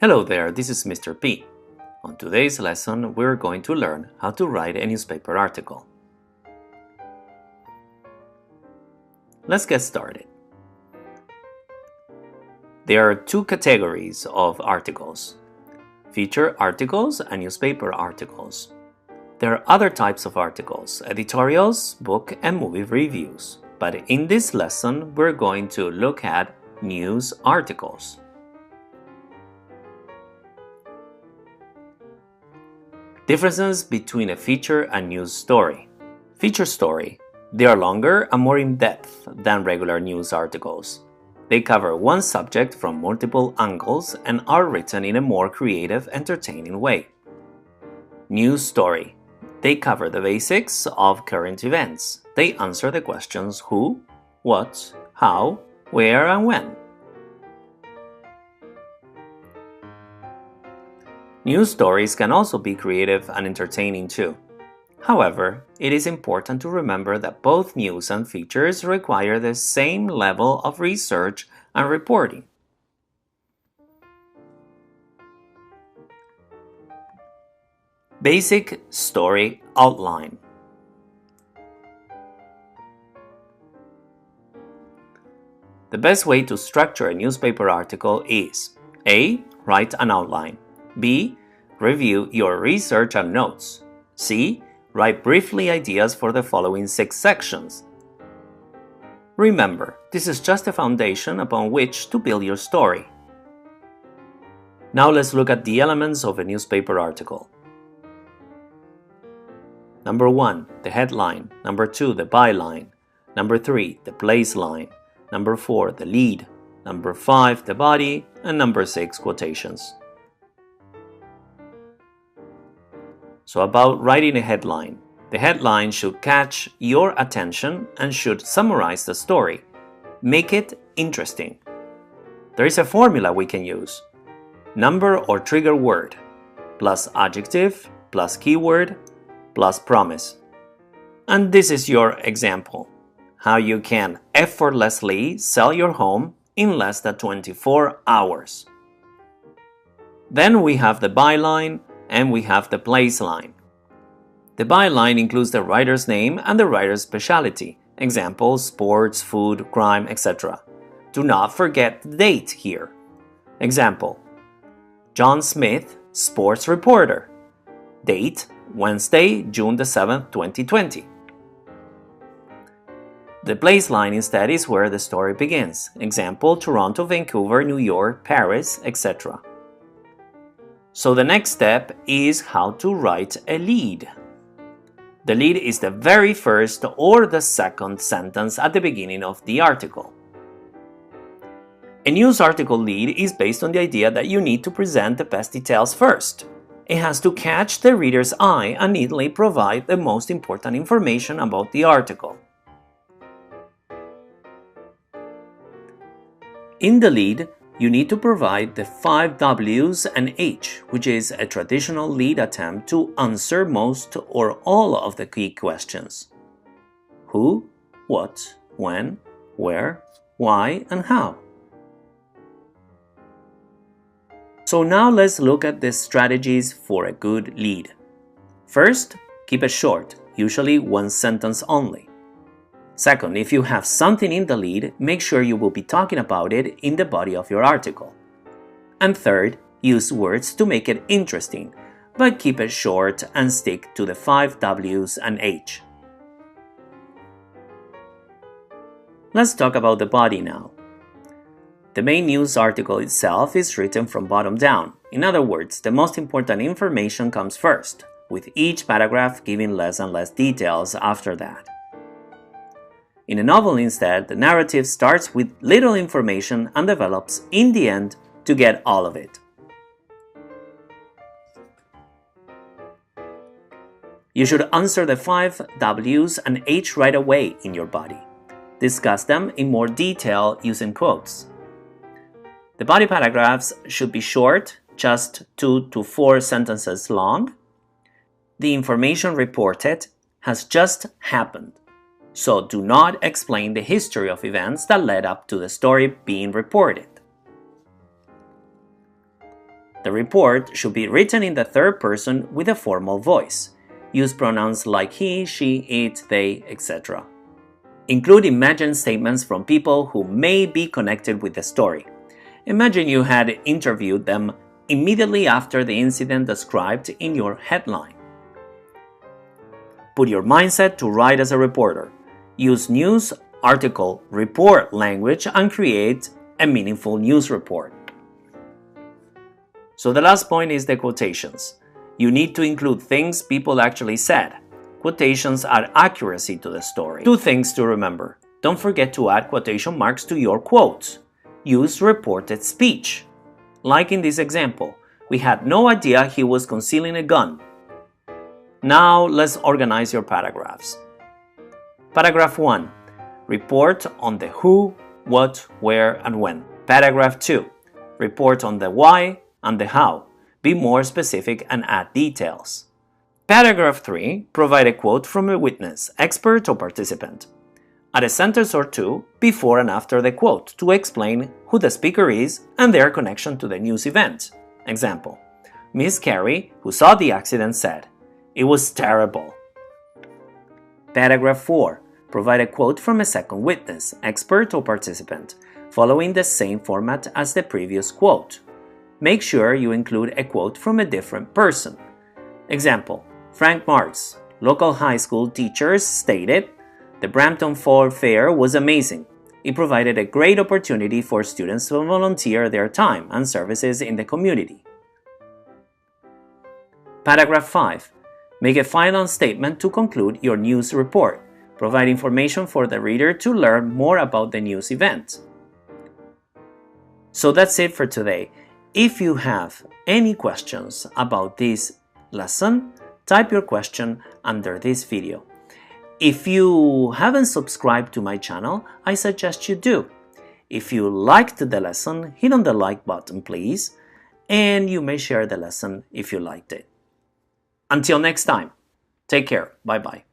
Hello there, this is Mr. P. On today's lesson, we're going to learn how to write a newspaper article. Let's get started. There are two categories of articles: feature articles and newspaper articles. There are other types of articles: editorials, book and movie reviews. But in this lesson, we're going to look at news articles. Differences between a feature and news story. Feature story. They are longer and more in-depth than regular news articles. They cover one subject from multiple angles and are written in a more creative, entertaining way. News story. They cover the basics of current events. They answer the questions who, what, how, where, and when. News stories can also be creative and entertaining too. However, it is important to remember that both news and features require the same level of research and reporting. Basic story outline. The best way to structure a newspaper article is A. Write an outline. B. Review your research and notes. C. Write briefly ideas for the following 6 sections. Remember, this is just a foundation upon which to build your story. Now let's look at the elements of a newspaper article. Number 1, the headline. Number 2, the byline. Number 3, the place line. Number 4, the lead. Number 5, the body. And number 6, quotations. So about writing a headline. The headline should catch your attention and should summarize the story. Make it interesting. There is a formula we can use. Number or trigger word, plus adjective, plus keyword, plus promise. And this is your example. How you can effortlessly sell your home in less than 24 hours. Then we have the byline and we have the place line. The byline includes the writer's name and the writer's specialty. Example, sports, food, crime, etc. Do not forget the date here. Example, John Smith, sports reporter. Date, Wednesday, June the 7th, 2020. The place line instead is where the story begins. Example, Toronto, Vancouver, New York, Paris, etc. So the next step is how to write a lead. The lead is the very first or the second sentence at the beginning of the article. A news article lead is based on the idea that you need to present the best details first. It has to catch the reader's eye and neatly provide the most important information about the article. In the lead, you need to provide the 5 W's and H, which is a traditional lead attempt to answer most or all of the key questions. Who, what, when, where, why, and how. So now let's look at the strategies for a good lead. First, keep it short, usually one sentence only. Second, if you have something in the lead, make sure you will be talking about it in the body of your article. And third, use words to make it interesting, but keep it short and stick to the 5 W's and H. Let's talk about the body now. The main news article itself is written from bottom down. In other words, the most important information comes first, with each paragraph giving less and less details after that. In a novel instead, the narrative starts with little information and develops in the end to get all of it. You should answer the 5 W's and H right away in your body. Discuss them in more detail using quotes. The body paragraphs should be short, just 2 to 4 sentences long. The information reported has just happened. So do not explain the history of events that led up to the story being reported. The report should be written in the third person with a formal voice. Use pronouns like he, she, it, they, etc. Include imagined statements from people who may be connected with the story. Imagine you had interviewed them immediately after the incident described in your headline. Put your mindset to write as a reporter. Use news, article, report language and create a meaningful news report. So the last point is the quotations. You need to include things people actually said. Quotations add accuracy to the story. 2 things to remember. Don't forget to add quotation marks to your quotes. Use reported speech. Like in this example, we had no idea he was concealing a gun. Now let's organize your paragraphs. Paragraph 1. Report on the who, what, where, and when. Paragraph 2. Report on the why and the how. Be more specific and add details. Paragraph 3. Provide a quote from a witness, expert, or participant. Add a sentence or two before and after the quote to explain who the speaker is and their connection to the news event. Example: Miss Carey, who saw the accident, said, "It was terrible." Paragraph 4. Provide a quote from a second witness, expert, or participant, following the same format as the previous quote. Make sure you include a quote from a different person. Example: Frank Marks, local high school teachers, stated, "The Brampton Fall Fair was amazing. It provided a great opportunity for students to volunteer their time and services in the community." Paragraph 5. Make a final statement to conclude your news report. Provide information for the reader to learn more about the news event. So that's it for today. If you have any questions about this lesson, type your question under this video. If you haven't subscribed to my channel, I suggest you do. If you liked the lesson, hit on the like button please, and you may share the lesson if you liked it. Until next time, take care, bye bye.